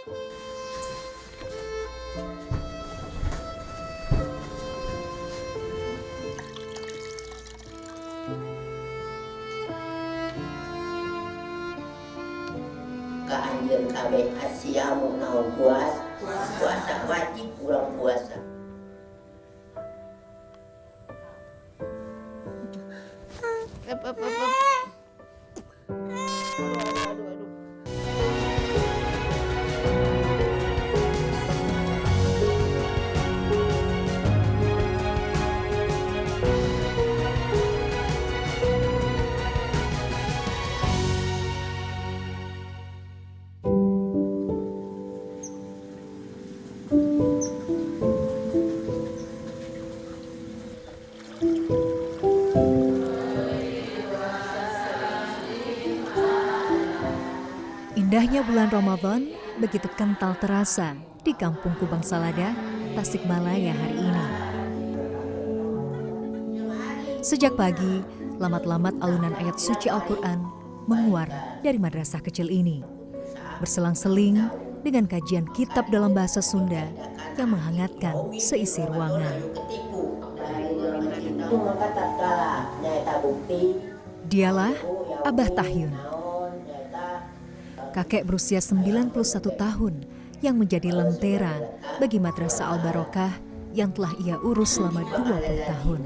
Keanjur kabeh asiamu naon puasa wajib pulang puasa. Indahnya bulan Ramadan begitu kental terasa di Kampung Kubang Salada, Tasikmalaya hari ini. Sejak pagi, lamat-lamat alunan ayat suci Al-Quran menguar dari madrasah kecil ini. Berselang-seling dengan kajian kitab dalam bahasa Sunda yang menghangatkan seisi ruangan. Dialah Abah Tahyun, kakek berusia 91 tahun yang menjadi lentera bagi Madrasah Al-Barokah yang telah ia urus selama 20 tahun.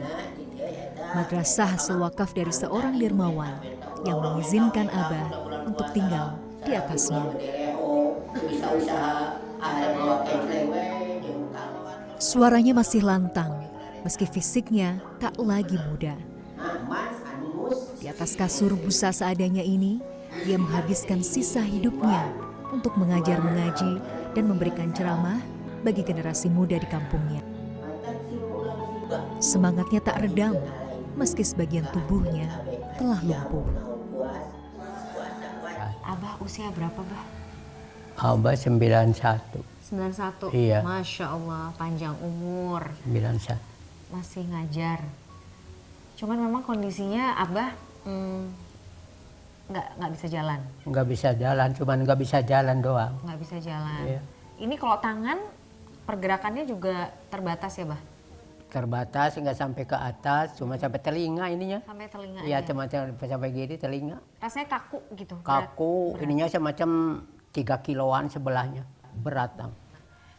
Madrasah hasil wakaf dari seorang dermawan yang mengizinkan Abah untuk tinggal di atasnya. Suaranya masih lantang, meski fisiknya tak lagi muda. Di atas kasur busa seadanya ini, dia menghabiskan sisa hidupnya untuk mengajar mengaji dan memberikan ceramah bagi generasi muda di kampungnya. Semangatnya tak redam, meski sebagian tubuhnya telah lumpuh. Abah usia berapa, Bah? Abah 91. 91? Iya. Masya Allah, panjang umur. 91. Masih ngajar. Cuman memang kondisinya Abah nggak bisa jalan. Nggak bisa jalan, cuman nggak bisa jalan doang. Nggak bisa jalan. Iya. Ini kalau tangan pergerakannya juga terbatas ya, Bah? Terbatas, nggak sampai ke atas, cuma sampai telinga ininya. Sampai telinga Iya, aja. semacam sampai gini telinga. Rasanya kaku gitu. Kaku, berat. ininya semacam 3 kiloan sebelahnya. Berat.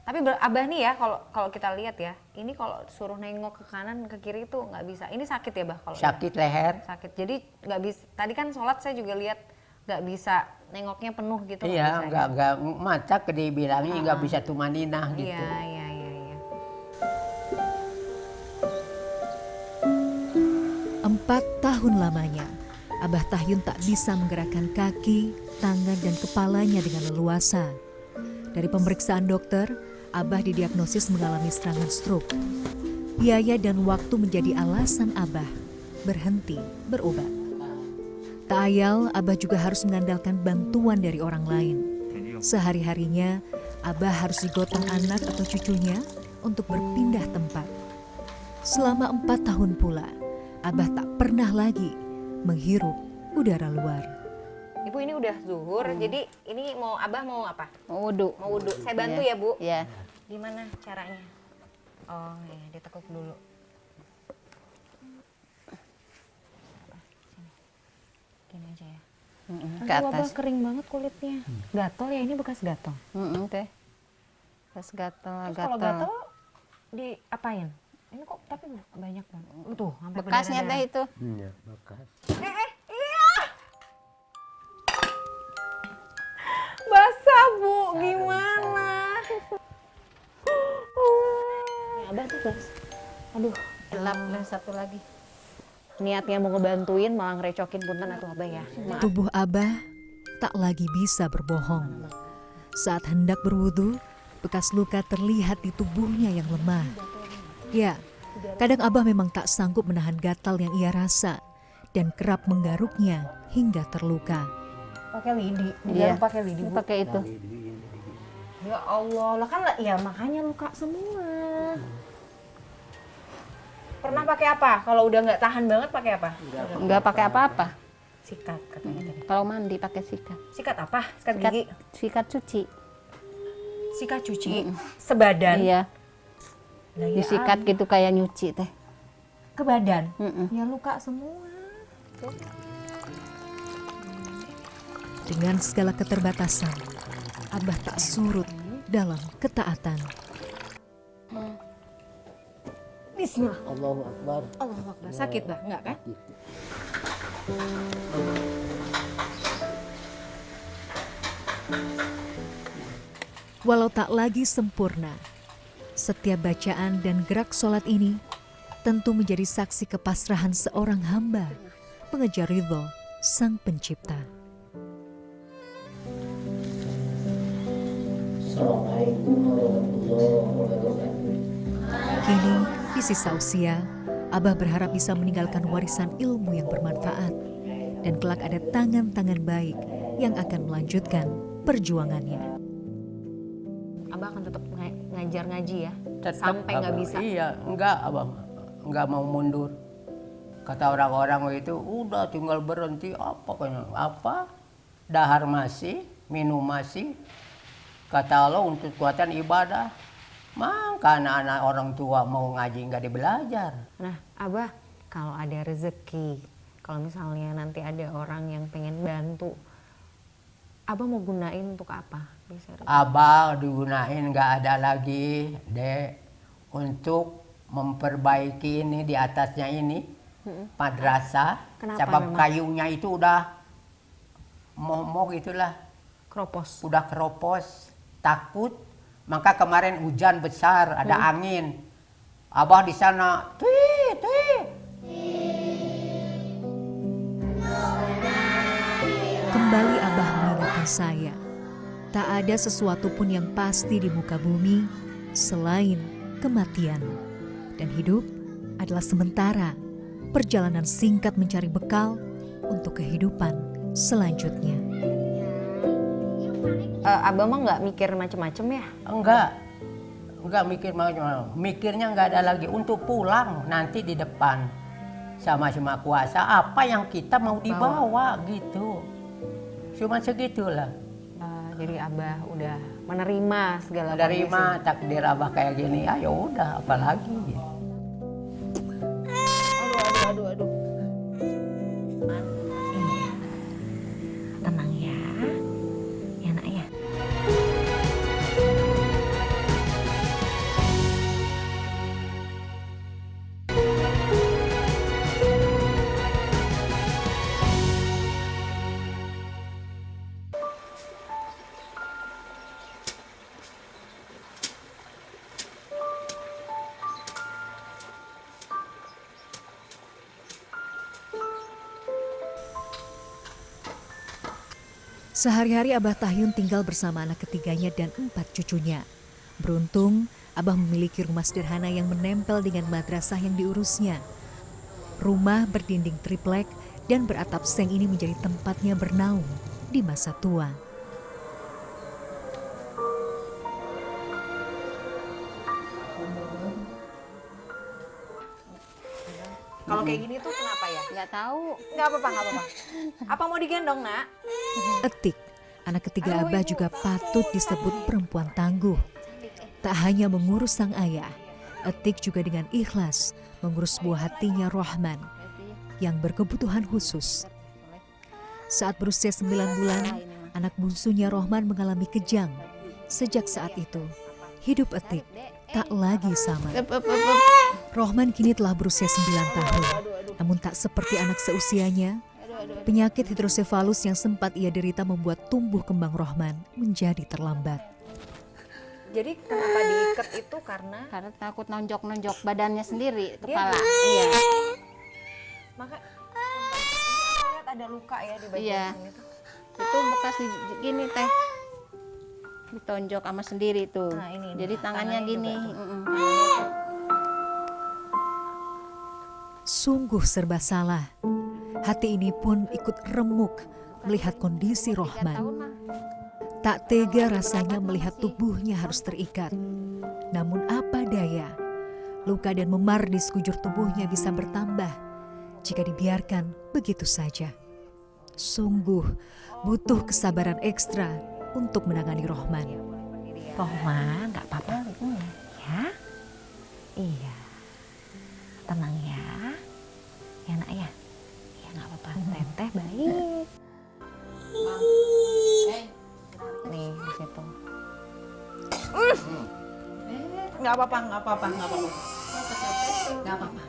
Tapi Abah nih ya, kalau kita lihat ya, ini kalau suruh nengok ke kanan ke kiri itu nggak bisa. Ini sakit ya, Bah? Kalau Sakit leher. sakit. Jadi nggak bisa. Tadi kan sholat saya juga lihat nggak bisa nengoknya penuh gitu. Iya, bisa, nggak mata dibilangnya nggak bisa tumaninah gitu. Iya, iya. 4 tahun lamanya, Abah Tahyun tak bisa menggerakkan kaki, tangan, dan kepalanya dengan leluasa. Dari pemeriksaan dokter, Abah didiagnosis mengalami serangan stroke. Biaya dan waktu menjadi alasan Abah berhenti berobat. Tak ayal, Abah juga harus mengandalkan bantuan dari orang lain. Sehari-harinya, Abah harus digotong anak atau cucunya untuk berpindah tempat. Selama 4 tahun pula, Abah tak pernah lagi menghirup udara luar. Ibu ini udah zuhur, jadi ini Abah mau apa? Mau wudhu. Mau wudhu. Saya bantu ya, Bu? Iya. Gimana caranya? Oh ya, ditekuk dulu. Gini aja ya. Ke atas. Abah kering banget kulitnya. Gatel ya, ini bekas gatel. Teh. Pas gatel, Terus kalau gatel diapain? Ini kok tapi banyak banget. Tuh, sampai Bekasnya teh berdarah-darah. itu. Iya, bekas. Iya. Basah, Bu. Gimana? Abah tuh bas. Aduh, Gelap lah satu lagi. niatnya mau ngebantuin malah ngerecokin, punten atuh Abah ya. Maaf. Tubuh Abah tak lagi bisa berbohong. Saat hendak berwudu, bekas luka terlihat di tubuhnya yang lemah. Ya, kadang Abah memang tak sanggup menahan gatal yang ia rasa dan kerap menggaruknya hingga terluka. Pakai lidi, Iya. pakai lidi, Bu. Pakai itu. Ya Allah, lah kan ya makanya luka semua. Pernah pakai apa? Kalau udah nggak tahan banget pakai apa? Enggak pakai apa-apa. Sikat katanya tadi. Kalau mandi pakai sikat. Sikat apa? Sikat Sikat, gigi. sikat cuci. Sikat cuci sebadan. Iya, Lah ya disikat gitu kayak nyuci teh. ke badan. Mm-mm. Ya luka semua. Dengan segala keterbatasan, Abah tak surut dalam ketaatan. Bismillah. Allahu Akbar. Allahu Akbar. Sakit bah? Enggak kan? Walau tak lagi sempurna, setiap bacaan dan gerak sholat ini tentu menjadi saksi kepasrahan seorang hamba mengejar ridho Sang Pencipta. Assalamualaikum warahmatullahi wabarakatuh. Kini, di sisa usia, Abah berharap bisa meninggalkan warisan ilmu yang bermanfaat dan kelak ada tangan-tangan baik yang akan melanjutkan perjuangannya. Abah akan tetap ngajar ngaji ya? Tetap, Sampai nggak Abang. bisa? Iya, enggak Abang. Enggak mau mundur. Kata orang-orang itu, udah tinggal berhenti apa kayaknya. Apa? Dahar masih, minum masih. Kata Allah untuk kekuatan ibadah. Maka anak-anak orang tua mau ngaji nggak dibelajar. Nah, Abah, kalau ada rezeki, kalau misalnya nanti ada orang yang pengen bantu, Abah mau gunain untuk apa? Bisa Abah digunain nggak ada lagi, Dek, untuk memperbaiki ini di atasnya ini, madrasah. Kenapa Sebab memang? kayunya itu udah moh itulah, Kropos. udah keropos, takut. Maka kemarin hujan besar, ada angin. Abah di sana, tuh. Kembali Abah mengingatkan saya, tak ada sesuatu pun yang pasti di muka bumi selain kematian. Dan hidup adalah sementara, perjalanan singkat mencari bekal untuk kehidupan selanjutnya. Abah mah nggak mikir macem-macem ya? Enggak mikir macam-macam. Mikirnya nggak ada lagi untuk pulang nanti di depan sama kuasa apa yang kita mau dibawa gitu. Cuma segitulah. Jadi Abah udah menerima segala Menerima takdir Abah kayak gini, ayo udah apalagi. Aduh. Tenang ya. Ya nak ya. Sehari-hari Abah Tahyun tinggal bersama anak ketiganya dan 4 cucunya. Beruntung, Abah memiliki rumah sederhana yang menempel dengan madrasah yang diurusnya. Rumah berdinding triplek dan beratap seng ini menjadi tempatnya bernaung di masa tua. Kalau kayak gini tuh kenapa ya? Nggak tahu. Nggak apa-apa. Apa mau digendong nak? Etik, anak ketiga Abah juga patut disebut perempuan tangguh. Tak hanya mengurus sang ayah, Etik juga dengan ikhlas mengurus buah hatinya Rohman yang berkebutuhan khusus. Saat berusia 9 bulan, anak bungsunya Rohman mengalami kejang. Sejak saat itu, hidup Etik tak lagi sama. Rohman kini telah berusia 9 tahun, namun tak seperti anak seusianya. Penyakit hidrosefalus yang sempat ia derita membuat tumbuh kembang Rohman menjadi terlambat. Jadi kenapa diikat itu karena takut nonjok badannya sendiri, Dia- kepala. Iya. maka ini lihat ada luka ya di bagian Iya. sini tuh. Itu bekas gini teh. Ditonjok sama sendiri tuh. Nah, ini. Jadi tangannya Tangannya gini. juga tuh. Mm-mm. Sungguh serba salah. Hati ini pun ikut remuk melihat kondisi 3 Rohman. tahun mah. Tak tega rasanya melihat tubuhnya harus terikat. Namun apa daya, luka dan memar di sekujur tubuhnya bisa bertambah jika dibiarkan begitu saja. Sungguh butuh kesabaran ekstra untuk menangani Rohman. Rohman, nggak apa-apa. Ya. Iya. Tenang ya. Ya nak ya. Ya nggak apa-apa. Teteh baik. Nih di situ. Nggak apa-apa, nggak apa-apa, nggak apa-apa. Nggak apa-apa.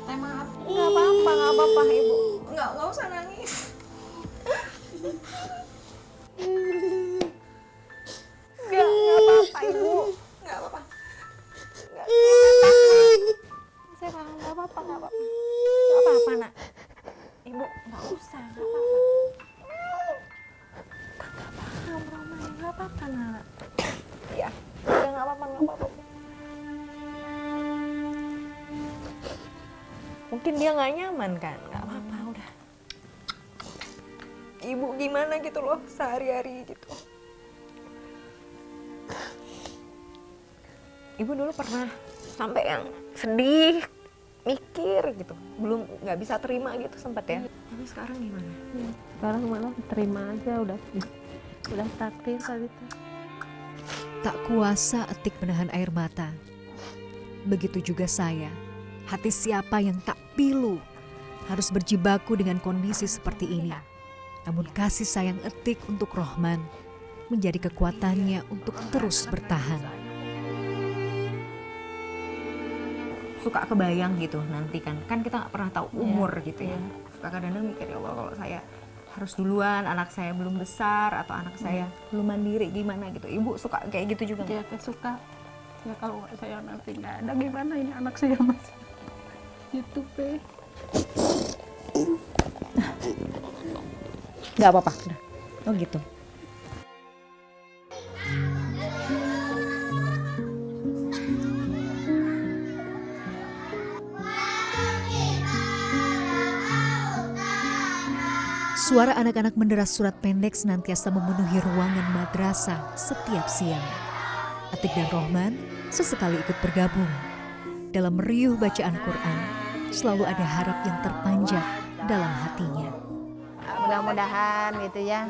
Teh maaf. Nggak apa-apa ibu. Nggak usah nangis. Nggak apa-apa ibu. Nggak apa-apa. Saya paham, nggak apa-apa, nggak apa-apa. Nggak apa-apa nak. Ibu nggak usah, nggak apa-apa. Nggak paham Roman, nggak apa-apa nak. Ya, udah nggak apa-apa, nggak apa-apa. Mungkin dia nggak nyaman kan, nggak apa-apa udah. Ibu gimana gitu loh sehari-hari gitu. Ibu dulu pernah sampai yang sedih, mikir gitu, belum nggak bisa terima gitu sempat ya. Tapi sekarang gimana? Sekarang malah terima aja udah takdir kali itu. Tak kuasa Etik menahan air mata. Begitu juga saya. Hati siapa yang tak pilu harus berjibaku dengan kondisi seperti ini. Namun kasih sayang Etik untuk Rohman menjadi kekuatannya untuk terus bertahan. Suka kebayang gitu nanti kan kita nggak pernah tahu umur gitu ya. Suka kadang-kadang mikir ya Allah kalau saya harus duluan, anak saya belum besar atau anak saya belum mandiri gimana gitu. Ibu suka kayak gitu juga nggak? Ya suka. Ya kalau saya nanti nggak ada gimana ini anak saya masih gitu Pe. Nggak apa-apa udah. Oh gitu. Suara anak-anak menderas surat pendek senantiasa memenuhi ruangan madrasah setiap siang. Etik dan Rohman sesekali ikut bergabung. Dalam meriuh bacaan Quran, selalu ada harap yang terpanjat dalam hatinya. Mudah-mudahan gitu ya.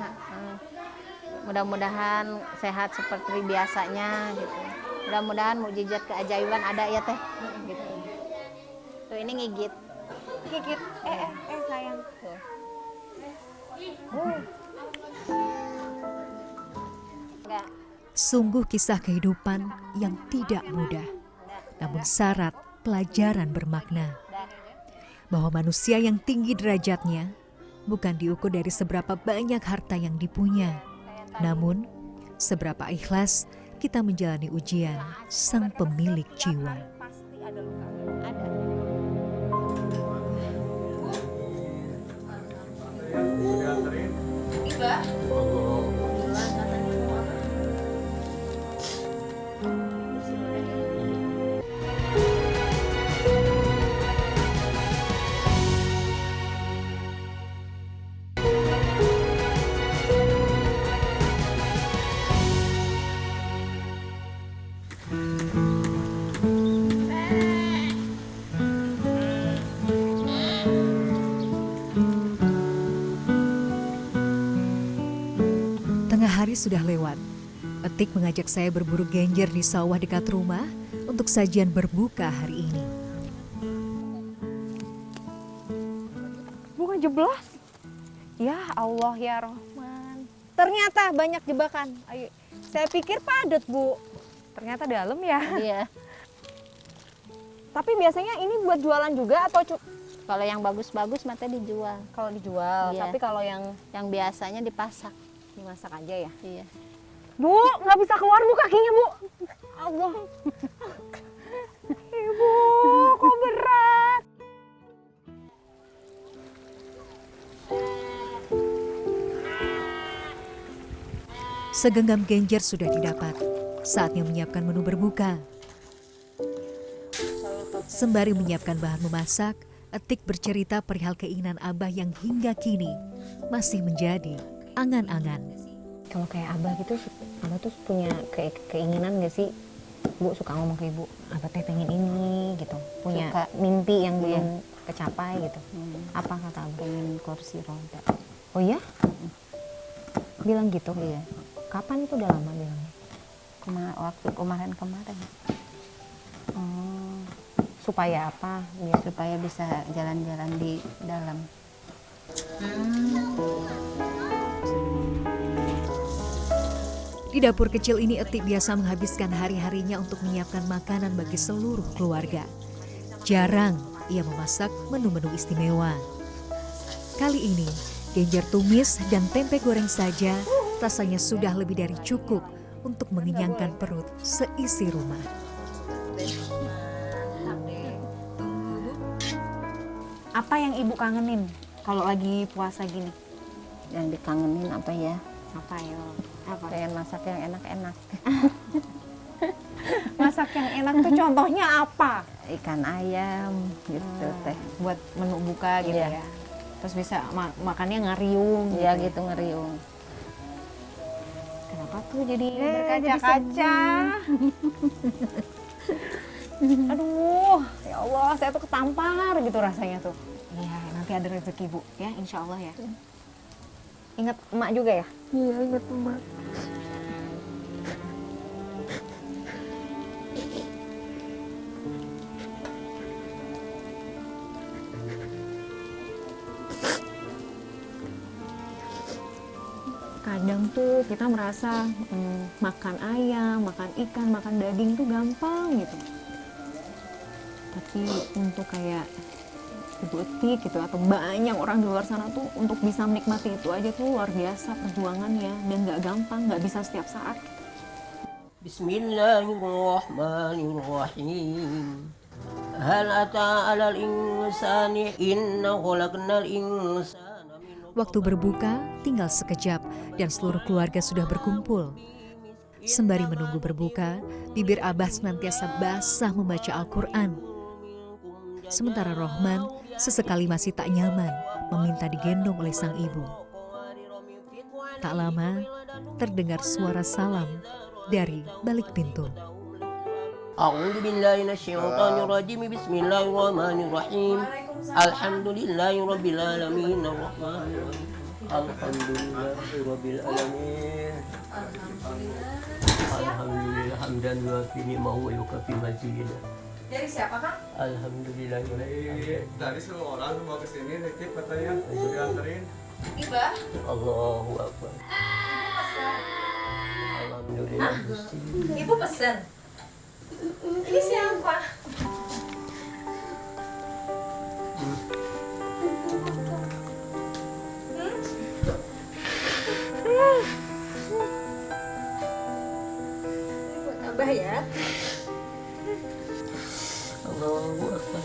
Mudah-mudahan sehat seperti biasanya gitu. Mudah-mudahan mukjizat keajaiban ada ya teh gitu. Tuh ini ngigit. Gigit. Sayang. Tuh. Enggak. Sungguh kisah kehidupan yang tidak mudah, namun syarat pelajaran bermakna. Bahwa manusia yang tinggi derajatnya bukan diukur dari seberapa banyak harta yang dipunya, namun seberapa ikhlas kita menjalani ujian Sang Pemilik jiwa. Pasti ada luka. Ada. Tengah hari sudah lewat. Etik mengajak saya berburu genjer di sawah dekat rumah untuk sajian berbuka hari ini. Bunga jeblos. Ya Allah ya Rahman. Ternyata banyak jebakan. Ayo, saya pikir padat Bu. Ternyata dalam ya. Iya. Tapi biasanya ini buat jualan juga atau Kalau yang bagus-bagus mata dijual. kalau dijual? Iya. Tapi kalau yang Yang biasanya dipasak. dimasak aja ya. Iya. Bu, nggak bisa keluar Bu kakinya Bu. Allah. Ibu, kok berat? Segenggam genjer sudah didapat. Saatnya menyiapkan menu berbuka. Sembari menyiapkan bahan memasak, Etik bercerita perihal keinginan Abah yang hingga kini masih menjadi angan-angan. Kalau kayak Abah gitu, Abah tuh punya keinginan gak sih? Bu suka ngomong ke Ibu, Abah teh pengen ini gitu. Punya Suka. mimpi yang belum kecapai gitu. Apa kata Abah? Pengen kursi roda. Oh iya? Bilang gitu? Iya. Kapan itu udah lama bilangnya? Waktu kemarin. Supaya apa? Biar Supaya bisa jalan-jalan di dalam. Di dapur kecil ini Etik biasa menghabiskan hari-harinya untuk menyiapkan makanan bagi seluruh keluarga. Jarang ia memasak menu-menu istimewa. Kali ini, genjer tumis dan tempe goreng saja rasanya sudah lebih dari cukup untuk mengenyangkan perut seisi rumah. apa yang ibu kangenin kalau lagi puasa gini? Yang dikangenin apa ya? Apa ya? Apa? Kayak masak yang enak-enak. Masak yang enak tuh contohnya apa? Ikan ayam gitu teh. Buat menu buka gitu Iya. ya. Terus bisa makannya ngariung. Iya gitu. gitu ngeriung. Kenapa tuh jadi jadi berkaca-kaca? Aduh, ya Allah, saya tuh ketampar gitu rasanya tuh. Iya, nanti ada rezeki Bu, ya insya Allah ya. Ingat emak juga ya? Iya ingat emak. Kadang tuh kita merasa makan ayam, makan ikan, makan daging tuh gampang gitu. Tapi untuk kayak Ibu Etik gitu atau banyak orang di luar sana tuh untuk bisa menikmati itu aja tuh luar biasa perjuangannya dan nggak gampang, nggak bisa setiap saat. Bismillahirrahmanirrahim. Hal ata 'alal insani inna khalaqnal insana min Waktu berbuka tinggal sekejap dan seluruh keluarga sudah berkumpul. Sembari menunggu berbuka, bibir Abah senantiasa basah membaca Al-Quran. Sementara Rohman sesekali masih tak nyaman meminta digendong oleh sang ibu. Tak lama, terdengar suara salam dari balik pintu. A'udzu billahi minasyaitonir rajim. Bismillahirrahmanirrahim. Alhamdulillahirabbil alamin arrahmanir rahim. Alhamdulillahirabbil alamin. Alhamdulillah hamdan wa fi ni'mahu wa yukafi mazidah. Dari siapa Kang? Alhamdulillahirabbil Tadi semua orang mau kesini nitip katanya dianterin. Ibah. Allahu akbar. Alhamdulillah. Ibu pesen. Ini siapa? Buat Abah ya. Allahu akbar.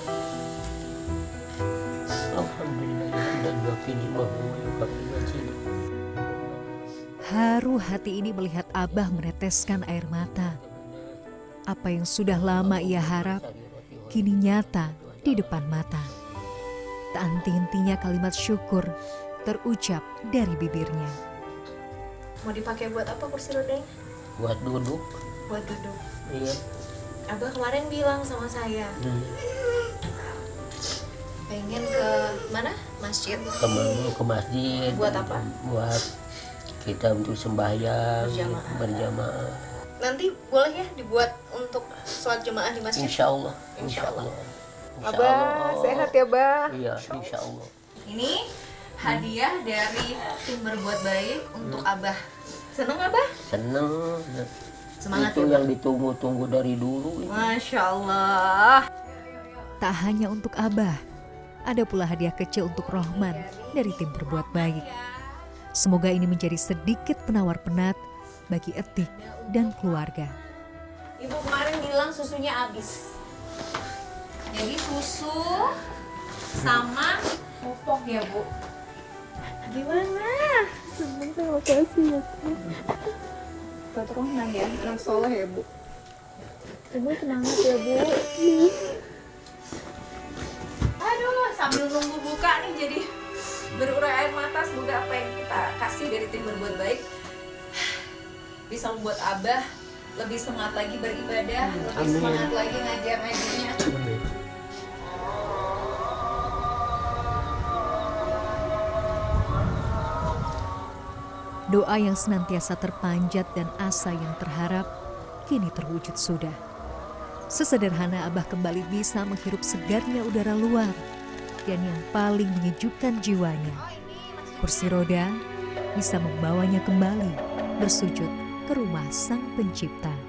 Alhamdulillah hamdan wa fi ni'mahu wa yukafi mazidah. Haru hati ini melihat Abah meneteskan air mata. Apa yang sudah lama ia harap, kini nyata di depan mata. Tak henti-hentinya kalimat syukur terucap dari bibirnya. Mau dipakai buat apa kursi rodanya? Buat duduk. Buat duduk. Iya. Abah kemarin bilang sama saya, pengen ke mana? Masjid. Ke masjid. Buat apa? Buat kita untuk sembahyang Berjamaah. Nanti boleh ya dibuat untuk sholat jemaah di masjid? Insya Allah. Insya Allah. Abah sehat ya, Bah? Iya, insya Allah. Ini hadiah dari tim berbuat baik untuk Abah. Seneng Abah? Seneng. Semangat Itu ya, yang ditunggu-tunggu dari dulu. Masya Allah. Tak hanya untuk Abah, ada pula hadiah kecil untuk Rohman dari tim berbuat baik. Semoga ini menjadi sedikit penawar penat bagi Etik dan keluarga. Ibu kemarin bilang susunya habis. Jadi susu sama pupuk ya Bu. Gimana? Terima kasih ya. Buat Rohman ya, anak soleh ya Bu. Ibu semangat ya Bu. Aduh, sambil nunggu buka nih jadi berurai air mata. Semoga apa yang kita kasih dari tim berbuat baik bisa membuat Abah lebih semangat lagi beribadah, lebih semangat lagi ngajar ngajinya. Doa yang senantiasa terpanjat dan asa yang terharap kini terwujud sudah. Sesederhana Abah kembali bisa menghirup segarnya udara luar dan yang paling menyejukkan jiwanya, kursi roda bisa membawanya kembali bersujud ke rumah Sang Pencipta.